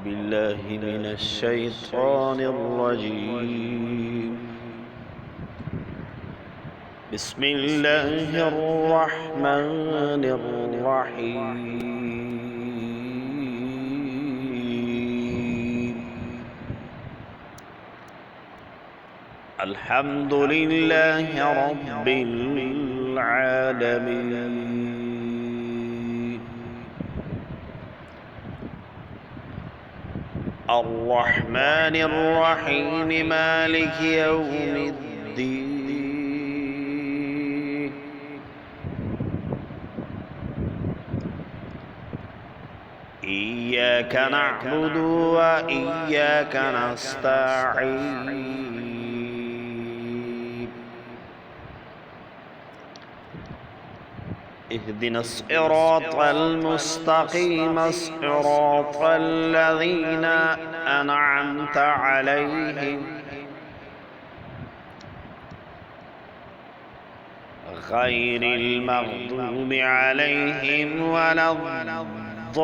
بالله من الشيطان الرجيم. بسم الله الرحمن الرحيم. الحمد لله رب العالمين. الرحمن الرحيم مالك يوم الدين. إياك نعبد وإياك نستعين. اهدنا الصراط المستقيم صراط الذين أنعمت عليهم غير المغضوب عليهم ولا الضالين.